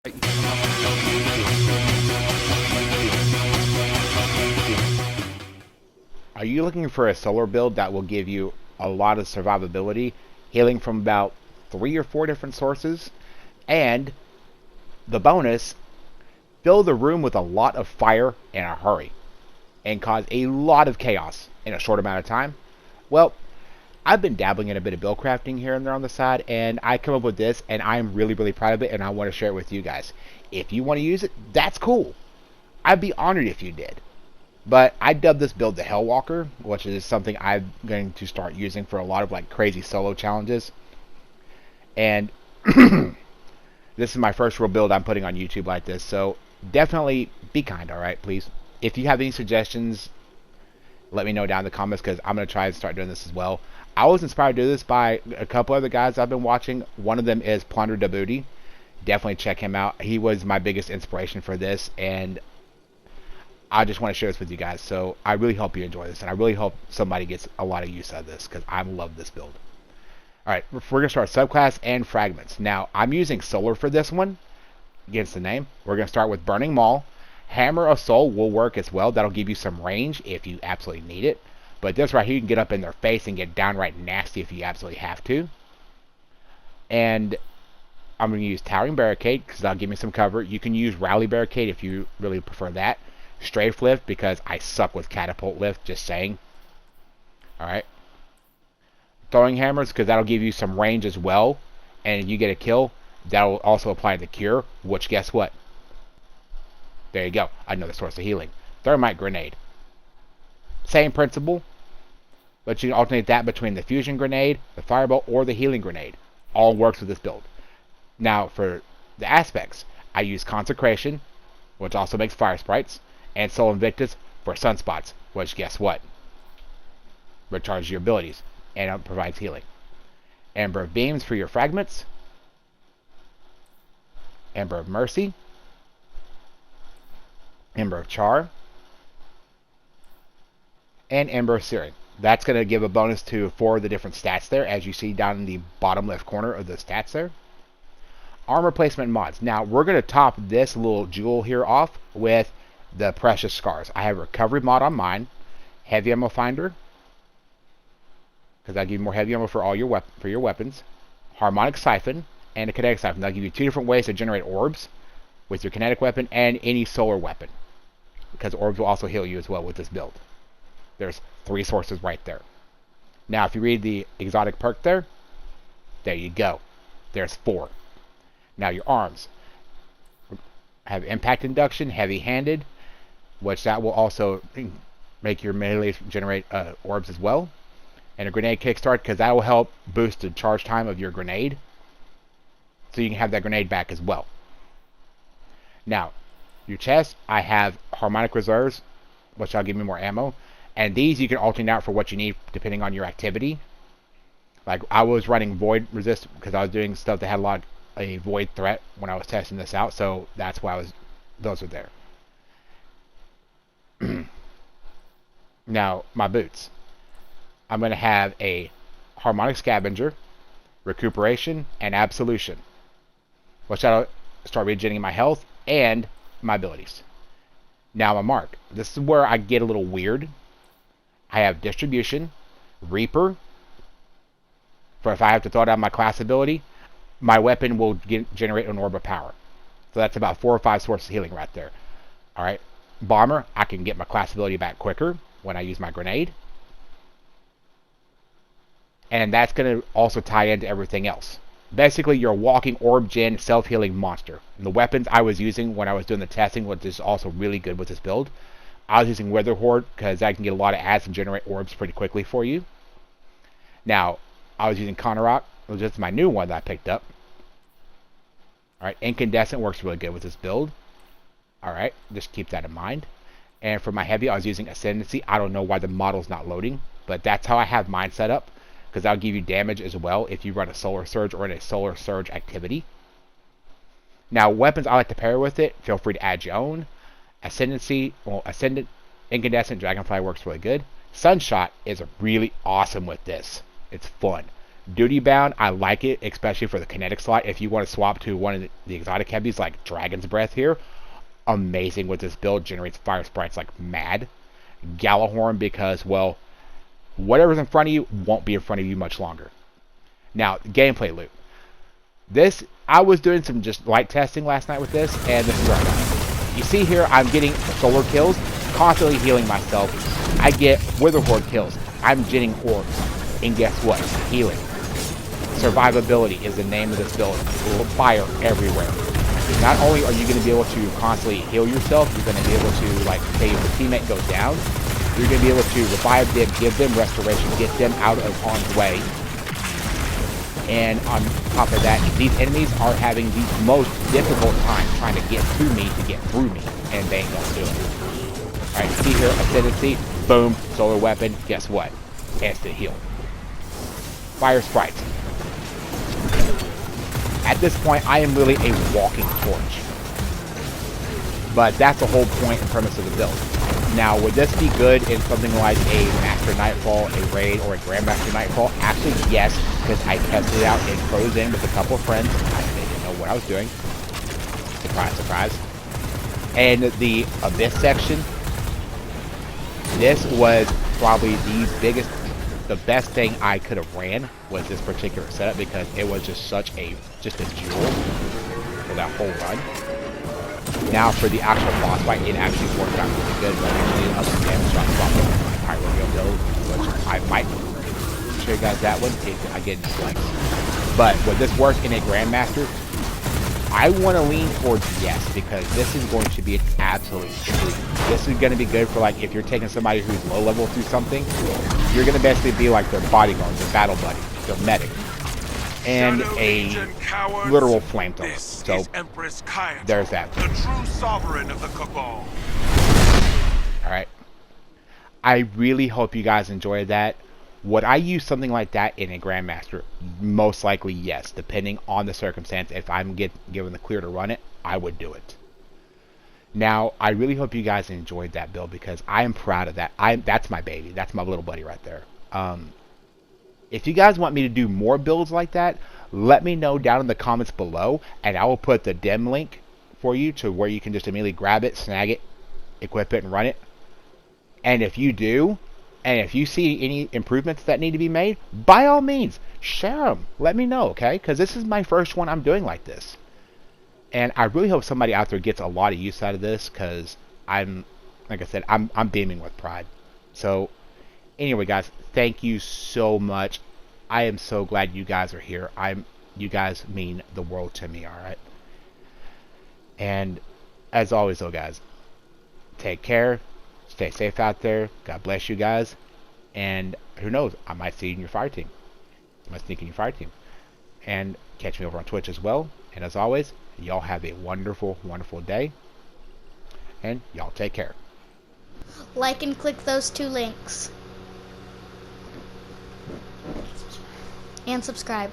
Are you looking for a solar build that will give you a lot of survivability, healing from about 3 or 4 different sources, and the bonus, fill the room with a lot of fire in a hurry, and cause a lot of chaos in a short amount of time? Well, I've been dabbling in a bit of build crafting here and there on the side, and I come up with this, and I'm really proud of it, and I want to share it with you guys. If you want to use it, that's cool. I'd be honored if you did. But I dubbed this build the Hellwalker, which is something I'm going to start using for a lot of like crazy solo challenges. And this is my first real build I'm putting on YouTube like this, so definitely be kind, alright, please. If you have any suggestions, let me know down in the comments, because I'm going to try and start doing this as well. I was inspired to do this by a couple other guys I've been watching. One of them is Plunder Djibouti. Definitely check him out. He was my biggest inspiration for this, and I just want to share this with you guys. So I really hope you enjoy this, and I really hope somebody gets a lot of use out of this, because I love this build. Alright, we're going to start subclass and fragments. Now, I'm using solar for this one, against the name. We're going to start with Burning Maul. Hammer of Soul will work as well. That'll give you some range if you absolutely need it. But this right here, you can get up in their face and get downright nasty if you absolutely have to. And I'm going to use Towering Barricade, because that'll give me some cover. You can use Rally Barricade if you really prefer that. Strafe Lift, because I suck with Catapult Lift, just saying. Alright. Throwing Hammers, because that'll give you some range as well. And if you get a kill, that'll also apply the Cure, which guess what? There you go. Another source of healing. Thermite Grenade. Same principle, but you can alternate that between the Fusion Grenade, the Fireball, or the Healing Grenade. All works with this build. Now, for the aspects, I use Consecration, which also makes Fire Sprites, and Soul Invictus for Sunspots, which guess what? Recharges your abilities, and it provides healing. Ember of Beams for your fragments. Ember of Mercy. Ember of Char. And Ember of Searing. That's going to give a bonus to 4 of the different stats there, as you see down in the bottom left corner of the stats there. Armor placement mods. Now, we're going to top this little jewel here off with the Precious Scars. I have a Recovery mod on mine, Heavy Ammo Finder, because that'll give you more heavy ammo for all your weapons, Harmonic Siphon, and a Kinetic Siphon. That'll give you 2 different ways to generate orbs with your kinetic weapon and any solar weapon, because orbs will also heal you as well with this build. There's 3 sources right there. Now, if you read the exotic perk there you go. There's 4. Now, your arms have Impact Induction, Heavy-Handed, which that will also make your melee generate orbs as well. And a Grenade Kickstart, because that will help boost the charge time of your grenade, so you can have that grenade back as well. Now, your chest, I have Harmonic Reserves, which will give me more ammo. And these you can alternate out for what you need depending on your activity. Like, I was running Void Resist because I was doing stuff that had a Void threat when I was testing this out. So that's why those are there. Now, my boots. I'm going to have a Harmonic Scavenger, Recuperation, and Absolution, which that'll start regenerating my health and my abilities. Now, my mark. This is where I get a little weird. I have Distribution, Reaper, for if I have to throw down my class ability, my weapon will generate an Orb of Power. So that's about 4 or 5 sources of healing right there. Alright, Bomber, I can get my class ability back quicker when I use my grenade. And that's going to also tie into everything else. Basically, you're a walking orb gen self-healing monster. And the weapons I was using when I was doing the testing, which is also really good with this build, I was using Wither Horde, because that can get a lot of ads and generate orbs pretty quickly for you. Now, I was using Conarok, which is my new one that I picked up. Alright, Incandescent works really good with this build. Alright, just keep that in mind. And for my heavy, I was using Ascendancy. I don't know why the model's not loading, but that's how I have mine set up, because that'll give you damage as well if you run a Solar Surge or in a Solar Surge activity. Now, weapons I like to pair with it, feel free to add your own. Ascendancy, well, Ascendant, Incandescent, Dragonfly works really good. Sunshot is really awesome with this. It's fun. Duty Bound, I like it, especially for the kinetic slot. If you want to swap to one of the exotic heavies like Dragon's Breath here, amazing with this build, generates fire sprites like mad. Galahorn because, well, whatever's in front of you won't be in front of you much longer. Now, gameplay loop. This, I was doing some just light testing last night with this, and this is where I got it. You see here, I'm getting solar kills, constantly healing myself. I get Wither Horde kills. I'm getting orbs. And guess what? Healing. Survivability is the name of this build. Fire everywhere. Not only are you going to be able to constantly heal yourself, you're going to be able to, like, say if the teammate goes down, you're going to be able to revive them, give them restoration, get them out of harm's way. And on top of that, these enemies are having the most difficult time trying to get to me to get through me, and they ain't gonna do it. Alright, see here, Ascendancy, boom, solar weapon, guess what? Instant heal. Fire sprites. At this point, I am really a walking torch. But that's the whole point and premise of the build. Now, would this be good in something like a Master Nightfall, a Raid, or a Grandmaster Nightfall? Actually, yes, because I tested it out in Frozen with a couple of friends. They didn't know what I was doing. Surprise, surprise. And the Abyss section, this was probably the best thing I could have ran was this particular setup because it was just a jewel for that whole run. Now for the actual boss fight, it actually worked out really good. But actually, up some damage on top of my Pyro build, which I might show you guys that one if I get dislikes. But would this work in a Grandmaster? I want to lean towards yes, because this is going to be an absolute treat. This is going to be good for, like, if you're taking somebody who's low level through something, you're going to basically be like their bodyguard, their battle buddy, their medic, and a literal flamethrower. So there's that. The true sovereign of the Cabal. Alright. I really hope you guys enjoyed that. Would I use something like that in a Grandmaster? Most likely yes, depending on the circumstance. If I'm given the clear to run it, I would do it. Now, I really hope you guys enjoyed that build because I am proud of that. That's my baby. That's my little buddy right there. If you guys want me to do more builds like that, let me know down in the comments below, and I will put the dim link for you to where you can just immediately grab it, snag it, equip it, and run it. And if you do, and if you see any improvements that need to be made, by all means, share them. Let me know, okay? Because this is my first one I'm doing like this. And I really hope somebody out there gets a lot of use out of this, because like I said, I'm beaming with pride. So, anyway, guys, thank you so much. I am so glad you guys are here. You guys mean the world to me, alright? And, as always, though, guys, take care. Stay safe out there. God bless you guys. And who knows, I might see you in your fire team. I might sneak in your fire team. And catch me over on Twitch as well. And as always, y'all have a wonderful, wonderful day. And y'all take care. Like and click those 2 links. And subscribe.